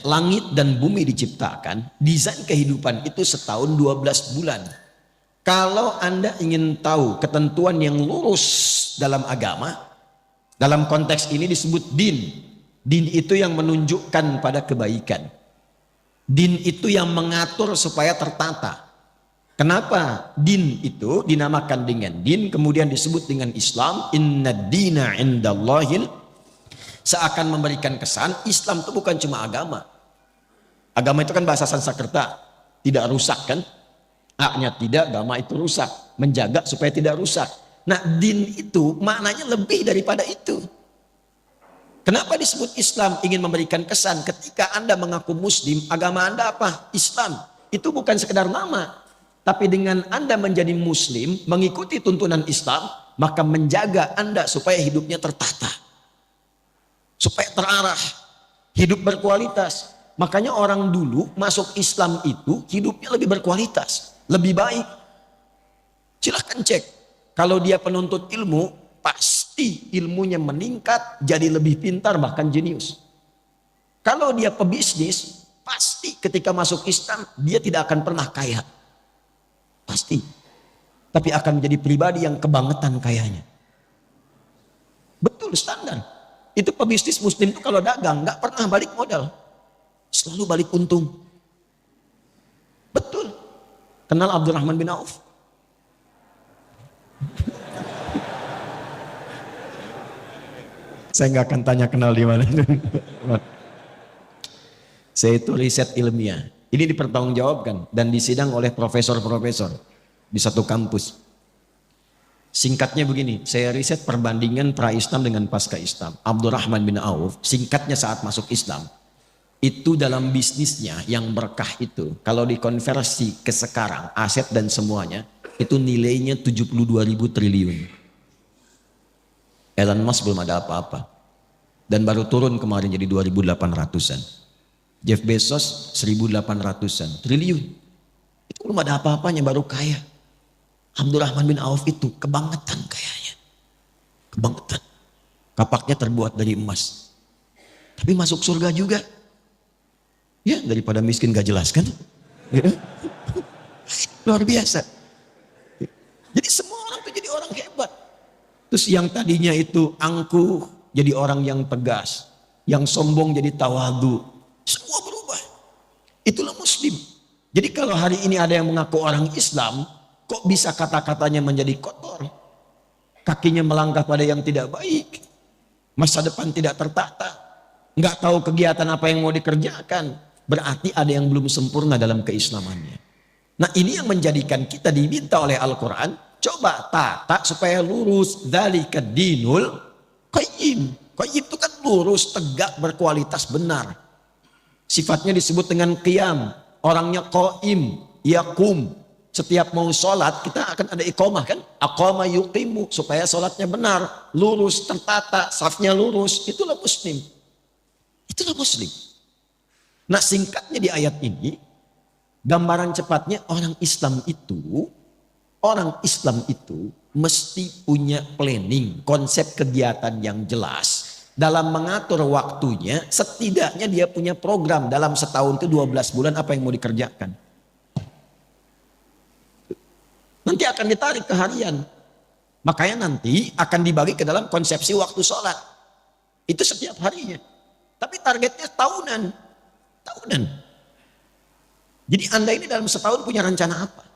langit dan bumi diciptakan, desain kehidupan itu setahun 12 bulan. Kalau Anda ingin tahu ketentuan yang lurus dalam agama, dalam konteks ini disebut din. Din itu yang menunjukkan pada kebaikan. Din itu yang mengatur supaya tertata. Kenapa din itu dinamakan dengan din, kemudian disebut dengan Islam? Inna dina indallahil, seakan memberikan kesan Islam itu bukan cuma agama. Agama itu kan bahasa Sanskerta, tidak rusak kan? A-nya tidak, agama itu rusak, menjaga supaya tidak rusak. Nah, din itu maknanya lebih daripada itu. Kenapa disebut Islam? Ingin memberikan kesan ketika Anda mengaku Muslim, agama Anda apa? Islam. Itu bukan sekedar nama. Tapi dengan Anda menjadi Muslim, mengikuti tuntunan Islam, maka menjaga Anda supaya hidupnya tertata. Supaya terarah. Hidup berkualitas. Makanya orang dulu masuk Islam itu hidupnya lebih berkualitas. Lebih baik. Silahkan cek. Kalau dia penuntut ilmu, pasti ilmunya meningkat, jadi lebih pintar, bahkan jenius. Kalau dia pebisnis, pasti ketika masuk Islam, dia tidak akan pernah kaya. Pasti. Tapi akan menjadi pribadi yang kebangetan kayanya. Betul standar. Itu pebisnis Muslim itu kalau dagang nggak pernah balik modal. Selalu balik untung. Betul. Kenal Abdurrahman bin Auf? Saya nggak akan tanya kenal di mana. Saya itu riset ilmiah. Ini dipertanggungjawabkan dan disidang oleh profesor-profesor di satu kampus. Singkatnya begini, saya riset perbandingan pra-Islam dengan pasca-Islam. Abdurrahman bin Auf, singkatnya saat masuk Islam, itu dalam bisnisnya yang berkah itu, kalau dikonversi ke sekarang, aset dan semuanya, itu nilainya 72.000 triliun. Elon Musk belum ada apa-apa. Dan baru turun kemarin jadi 2.800-an. Jeff Bezos 1.800-an triliun. Itu belum ada apa-apanya baru kaya. Abdurrahman bin Auf itu kebangetan kayanya. Kebangetan. Kapaknya terbuat dari emas. Tapi masuk surga juga. Ya daripada miskin gak jelas kan. Luar biasa. Jadi semua orang itu jadi orang hebat. Terus yang tadinya itu angkuh jadi orang yang tegas. Yang sombong jadi tawadu. Semua berubah. Itulah Muslim. Jadi kalau hari ini ada yang mengaku orang Islam, kok bisa kata-katanya menjadi kotor? Kakinya melangkah pada yang tidak baik. Masa depan tidak tertata. Nggak tahu kegiatan apa yang mau dikerjakan. Berarti ada yang belum sempurna dalam keislamannya. Nah ini yang menjadikan kita diminta oleh Al-Quran, coba tata supaya lurus. Dzalika dinul qayyim. Qayyim itu kan lurus, tegak, berkualitas, benar. Sifatnya disebut dengan qiyam. Orangnya qaim, yakum. Setiap mau sholat kita akan ada iqamah kan? Aqama yuqimu, supaya sholatnya benar, lurus, tertata, safnya lurus. Itulah Muslim. Itulah Muslim. Nah singkatnya di ayat ini, gambaran cepatnya orang Islam itu mesti punya planning, konsep kegiatan yang jelas. Dalam mengatur waktunya, setidaknya dia punya program dalam setahun itu 12 bulan apa yang mau dikerjakan. Nanti akan ditarik ke harian. Makanya nanti akan dibagi ke dalam konsepsi waktu sholat. Itu setiap harinya. Tapi targetnya tahunan. Tahunan. Jadi Anda ini dalam setahun punya rencana apa?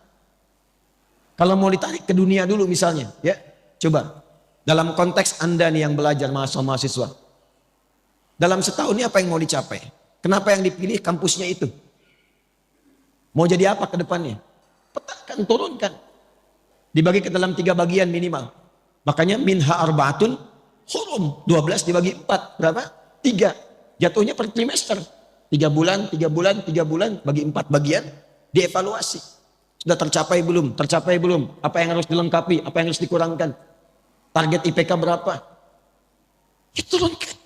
Kalau mau ditarik ke dunia dulu misalnya, ya coba. Dalam konteks Anda nih yang belajar mahasiswa. Dalam setahun ini apa yang mau dicapai? Kenapa yang dipilih kampusnya itu? Mau jadi apa ke depannya? Petakan, turunkan. Dibagi ke dalam 3 bagian minimal. Makanya minha arbaatun hurum. 12 dibagi 4. Berapa? 3. Jatuhnya per trimester. 3 bulan, 3 bulan, 3 bulan. Bagi 4 bagian. Dievaluasi. Sudah tercapai belum? Tercapai belum? Apa yang harus dilengkapi? Apa yang harus dikurangkan? Target IPK berapa? Itu turunkan.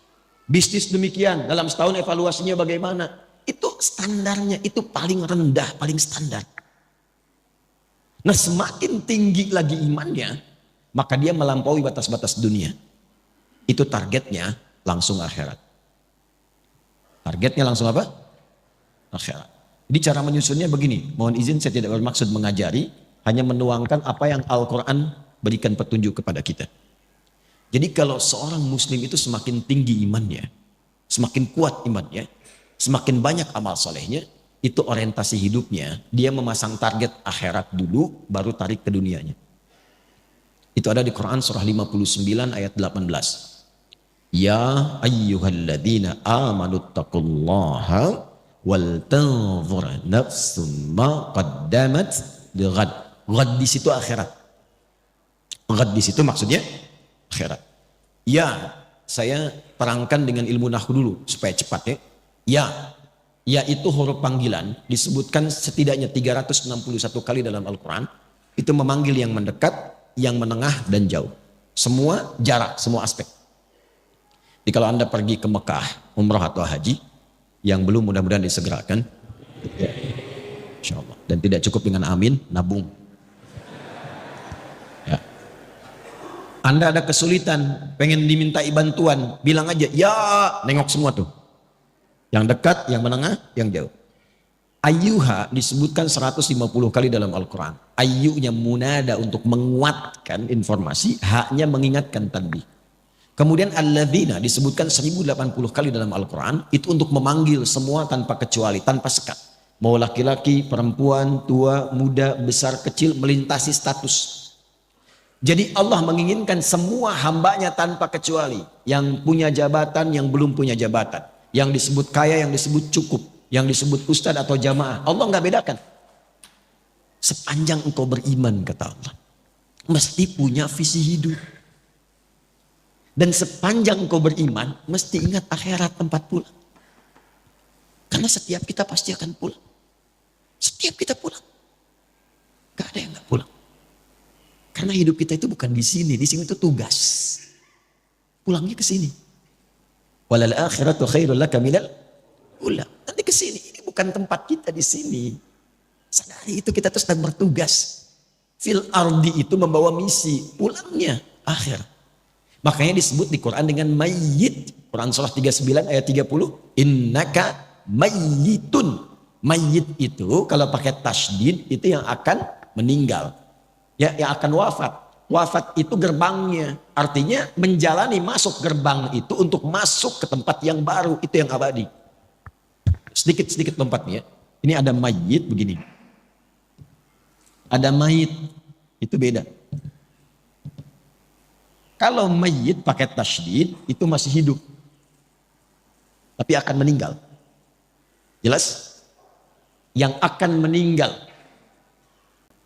Bisnis demikian. Dalam setahun evaluasinya bagaimana? Itu standarnya. Itu paling rendah, paling standar. Nah semakin tinggi lagi imannya, maka dia melampaui batas-batas dunia. Itu targetnya langsung akhirat. Targetnya langsung apa? akhirat. Jadi cara menyusunnya begini, mohon izin saya tidak bermaksud mengajari, hanya menuangkan apa yang Al-Quran berikan petunjuk kepada kita. Jadi kalau seorang muslim itu semakin tinggi imannya, semakin kuat imannya, semakin banyak amal solehnya, itu orientasi hidupnya, dia memasang target akhirat dulu, baru tarik ke dunianya. Itu ada di Quran surah 59 ayat 18. Ya ayyuhalladzina amanu taqullaha wal tanzur nafsum ma qaddamat lighad. Ghad di situ akhirat. Ghad di situ maksudnya akhirat. Ya, saya terangkan dengan ilmu nahwu dulu supaya cepat ya. Ya itu huruf panggilan disebutkan setidaknya 361 kali dalam Al-Quran. Itu memanggil yang mendekat, yang menengah dan jauh. Semua jarak, semua aspek. Jadi kalau Anda pergi ke Mekah, umrah atau haji, yang belum mudah-mudahan disegerakan. Ya, insya Allah. Dan tidak cukup dengan amin, nabung. Ya. Anda ada kesulitan, pengen dimintai bantuan, bilang aja, ya, nengok semua tuh. Yang dekat, yang menengah, yang jauh. Ayyuha disebutkan 150 kali dalam Al-Quran. Ayyunya munada untuk menguatkan informasi, haknya mengingatkan tanbih. Kemudian alladzina disebutkan 1080 kali dalam Al-Quran, itu untuk memanggil semua tanpa kecuali, tanpa sekat. Mau laki-laki, perempuan, tua, muda, besar, kecil, melintasi status. Jadi Allah menginginkan semua hambanya tanpa kecuali. Yang punya jabatan, yang belum punya jabatan. Yang disebut kaya, yang disebut cukup. Yang disebut ustadz atau jamaah. Allah nggak bedakan. Sepanjang engkau beriman, kata Allah, mesti punya visi hidup. Dan sepanjang engkau beriman, mesti ingat akhirat tempat pulang. Karena setiap kita pasti akan pulang. Setiap kita pulang. Gak ada yang gak pulang. Karena hidup kita itu bukan di sini itu tugas. Pulangnya ke sini. Walal akhiratu khairul laka minal ula. Nanti ke sini. Ini bukan tempat kita di sini. Sadari itu, kita terus sedang bertugas. Fil ardi itu membawa misi. Pulangnya akhir. Makanya disebut di Quran dengan mayyit. Quran surah 39 ayat 30. Innaka mayyitun. Mayyit itu kalau pakai tasydid itu yang akan meninggal. Ya, yang akan wafat. Wafat itu gerbangnya. Artinya menjalani masuk gerbang itu untuk masuk ke tempat yang baru. Itu yang abadi. Sedikit-sedikit lompatnya. Ini ada mayyit begini. Ada mayit. Itu beda. Kalau mayyit pakai tasydid itu masih hidup. Tapi akan meninggal. Jelas? Yang akan meninggal.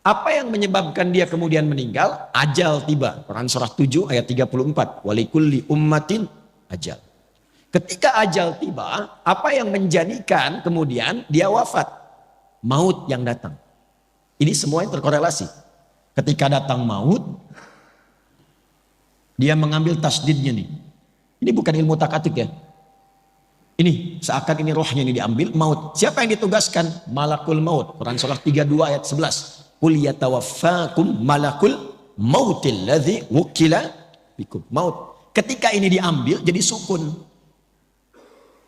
Apa yang menyebabkan dia kemudian meninggal? Ajal tiba. Quran surah 7 ayat 34. Walikulli ummatin ajal. Ketika ajal tiba, apa yang menjadikan kemudian dia wafat? Maut yang datang. Ini semuanya terkorelasi. Ketika datang maut, dia mengambil tasdidnya nih. Ini bukan ilmu takatik ya. Ini seakan ini rohnya ini diambil, maut. Siapa yang ditugaskan? Malakul maut. Quran surah 32 ayat 11. Qul yatawaffakum malakul mautil ladzi wukila bikum. Maut. Ketika ini diambil jadi sukun.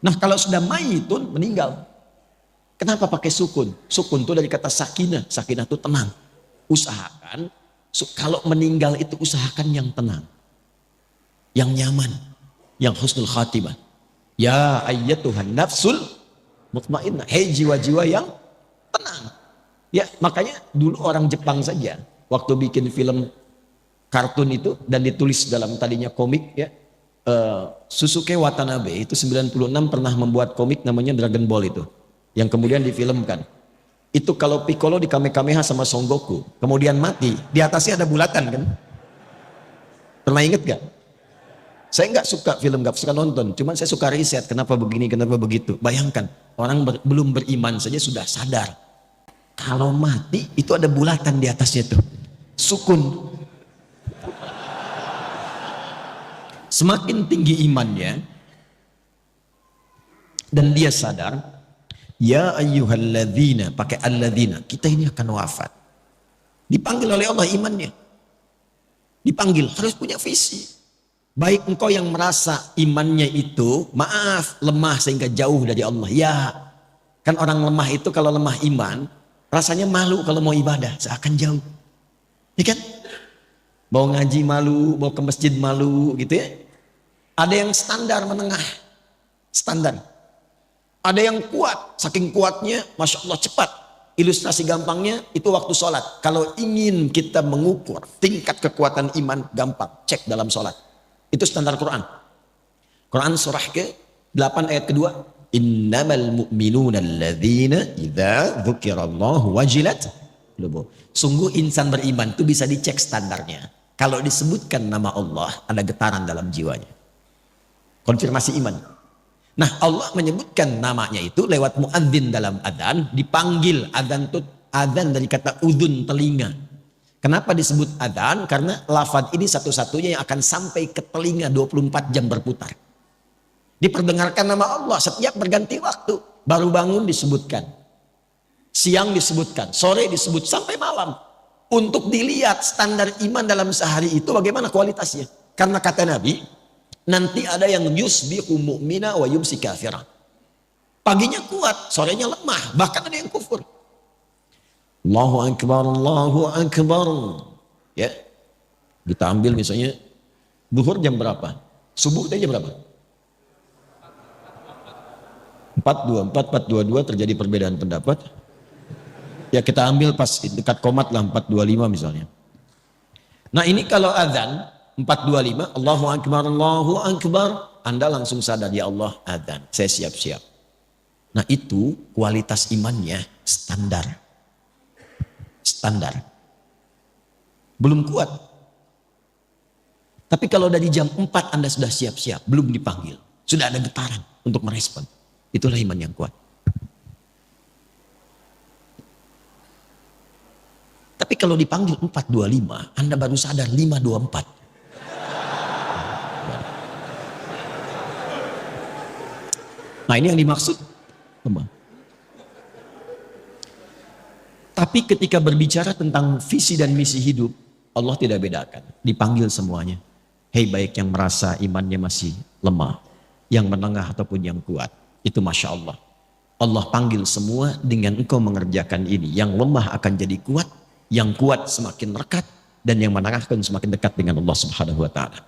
Nah, kalau sudah mayitun meninggal. Kenapa pakai sukun? Sukun itu dari kata sakinah. Sakinah itu tenang. Usahakan kalau meninggal itu usahakan yang tenang. Yang nyaman, yang husnul khatimah. Ya ayyatuhan nafsul mutmainnah. Hei jiwa-jiwa yang tenang. Ya, makanya dulu orang Jepang saja waktu bikin film kartun itu dan ditulis dalam tadinya komik ya, Susuke Watanabe itu 96 pernah membuat komik namanya Dragon Ball itu, yang kemudian difilmkan. Itu kalau Piccolo di Kamehameha sama Son Goku, kemudian mati, di atasnya ada bulatan kan? Pernah inget gak? Saya nggak suka film, nggak suka nonton. Cuman saya suka riset, kenapa begini, kenapa begitu. Bayangkan, orang belum beriman saja sudah sadar. Kalau mati, itu ada bulatan di atasnya tuh. Sukun. Semakin tinggi imannya, dan dia sadar, ya ayyuhalladzina, pakai alladzina, kita ini akan wafat. Dipanggil oleh Allah imannya. Dipanggil, harus punya visi. Baik engkau yang merasa imannya itu, maaf, lemah sehingga jauh dari Allah. Ya, Kan orang lemah itu kalau lemah iman, rasanya malu kalau mau ibadah, seakan jauh. Ya kan? Mau ngaji malu, mau ke masjid malu gitu ya. Ada yang standar menengah, standar. Ada yang kuat, saking kuatnya, Masya Allah cepat. Ilustrasi gampangnya itu waktu sholat. Kalau ingin kita mengukur tingkat kekuatan iman, gampang, cek dalam sholat. Itu standar Quran. Quran surah ke-8 ayat kedua. Innamal mu'minuna alladzina idza dzukirallahu wajilat qulubuhum. Sungguh insan beriman itu bisa dicek standarnya. Kalau disebutkan nama Allah, ada getaran dalam jiwanya. Konfirmasi iman. Nah, Allah menyebutkan namanya itu lewat muadzin dalam adzan, dipanggil adzan itu adzan dari kata udhun, telinga. Kenapa disebut adzan? Karena lafaz ini satu-satunya yang akan sampai ke telinga 24 jam berputar. Diperdengarkan nama Allah setiap berganti waktu. Baru bangun disebutkan. Siang disebutkan, sore disebut, sampai malam. Untuk dilihat standar iman dalam sehari itu bagaimana kualitasnya. Karena kata Nabi, nanti ada yang yusbihu mu'mina wa yumsi kafira. Paginya kuat, sorenya lemah, bahkan ada yang kufur. Allahu akbar, Allahu akbar. Ya. Kita ambil misalnya zuhur jam berapa? Subuh tadi jam berapa? 4.22 terjadi perbedaan pendapat. Ya kita ambil pas dekat komat lah 4.25 misalnya. Nah ini kalau azan 4.25 Allahu akbar, Allahu akbar, Anda langsung sadar ya Allah azan, saya siap-siap. Nah itu kualitas imannya standar. Standar. Belum kuat. Tapi kalau dari jam 4 Anda sudah siap-siap, belum dipanggil, sudah ada getaran untuk merespon. Itulah iman yang kuat. Tapi kalau dipanggil 4.25, Anda baru sadar 5.24. Nah ini yang dimaksud. Tapi ketika berbicara tentang visi dan misi hidup, Allah tidak bedakan. Dipanggil semuanya. Hei baik yang merasa imannya masih lemah, yang menengah ataupun yang kuat. Itu Masya Allah. Allah panggil semua dengan engkau mengerjakan ini. Yang lemah akan jadi kuat, yang kuat semakin rekat, dan yang menengah akan semakin dekat dengan Allah Subhanahu wa taala.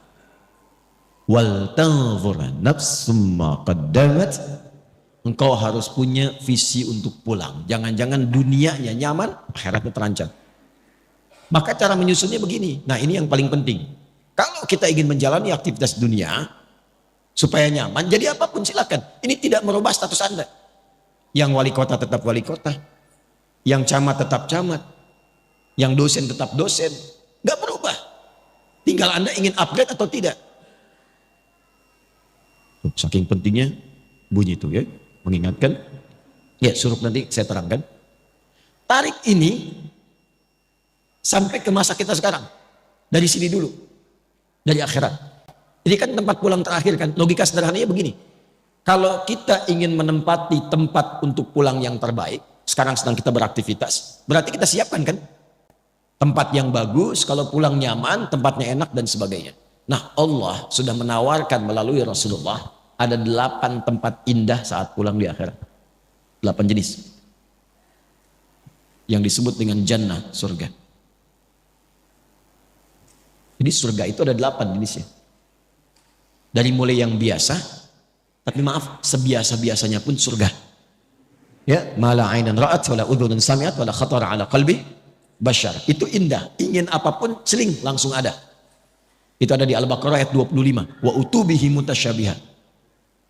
Wal tanzur nafsum ma qaddamat. Engkau harus punya visi untuk pulang. Jangan-jangan dunianya nyaman, akhiratnya terancam. Maka cara menyusunnya begini. Nah, ini yang paling penting. Kalau kita ingin menjalani aktivitas dunia supaya nyaman, jadi apapun silakan. Ini tidak merubah status Anda. Yang wali kota tetap wali kota, yang camat tetap camat, yang dosen tetap dosen, nggak berubah. Tinggal Anda ingin upgrade atau tidak. Saking pentingnya bunyi itu ya, mengingatkan. Ya, suruh nanti saya terangkan. Tarik ini sampai ke masa kita sekarang. Dari sini dulu, dari akhirat. Ini kan tempat pulang terakhir kan, logika sederhananya begini. Kalau kita ingin menempati tempat untuk pulang yang terbaik, sekarang sedang kita beraktivitas, berarti kita siapkan kan? Tempat yang bagus, kalau pulang nyaman, tempatnya enak dan sebagainya. Nah Allah sudah menawarkan melalui Rasulullah, ada 8 tempat indah saat pulang di akhirat. 8 jenis. Yang disebut dengan jannah, surga. Jadi surga itu ada 8 jenisnya. Dari mulai yang biasa, tapi maaf, sebiasa-biasanya pun surga. Ya, mala ainan ra'at wala udhunun sami'at wala khatara ala qalbi bashar. Itu indah, ingin apapun seling langsung ada. Itu ada di Al-Baqarah ayat 25. Wa utubihi mutasyabihat.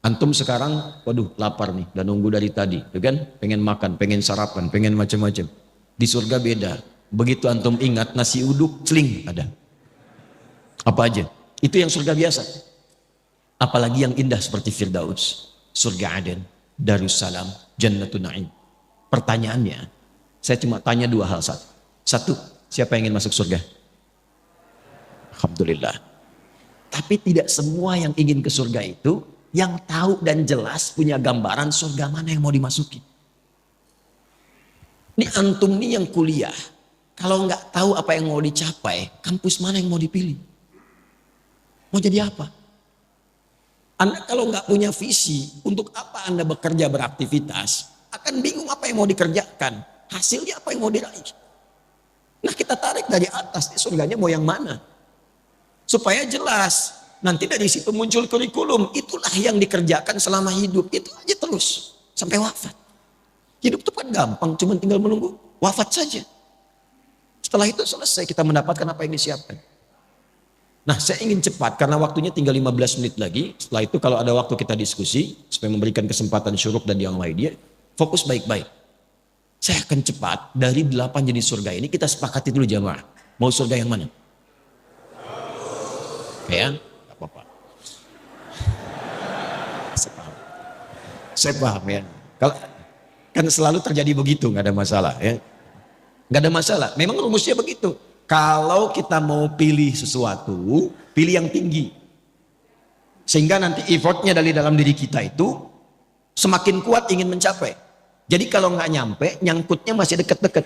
Antum sekarang, waduh lapar nih, dan nunggu dari tadi, ya kan? Pengen makan, pengen sarapan, pengen macam-macam. Di surga beda. Begitu antum ingat nasi uduk, seling ada. Apa aja? Itu yang surga biasa. Apalagi yang indah seperti Firdaus, surga Aden, Darussalam, Jannatun Na'im. Pertanyaannya, saya cuma tanya 2 hal. Satu, siapa yang ingin masuk surga? Alhamdulillah. Tapi tidak semua yang ingin ke surga itu yang tahu dan jelas punya gambaran surga mana yang mau dimasuki. Ini antum nih yang kuliah, kalau nggak tahu apa yang mau dicapai, kampus mana yang mau dipilih? Mau jadi apa? Anda kalau nggak punya visi, untuk apa Anda bekerja beraktivitas? akan bingung apa yang mau dikerjakan. Hasilnya apa yang mau diraih. Nah kita tarik dari atas, surganya mau yang mana? Supaya jelas. Nanti dari situ muncul kurikulum. Itulah yang dikerjakan selama hidup. Itu aja terus. Sampai wafat. Hidup itu kan gampang. Cuma tinggal menunggu wafat saja. Setelah itu selesai kita mendapatkan apa yang disiapkan. Nah saya ingin cepat karena waktunya tinggal 15 menit lagi. Setelah itu kalau ada waktu kita diskusi. Supaya memberikan kesempatan Syuruk dan yang lainnya. Fokus baik-baik. Saya akan cepat dari 8 jenis surga ini kita sepakati dulu jamaah. Mau surga yang mana? Ya, gak apa-apa. Saya paham ya. Kalau kan selalu terjadi begitu, nggak ada masalah ya. Nggak ada masalah. Memang rumusnya begitu. Kalau kita mau pilih sesuatu, pilih yang tinggi. Sehingga nanti effortnya dari dalam diri kita itu semakin kuat ingin mencapai. Jadi kalau nggak nyampe, nyangkutnya masih deket-deket.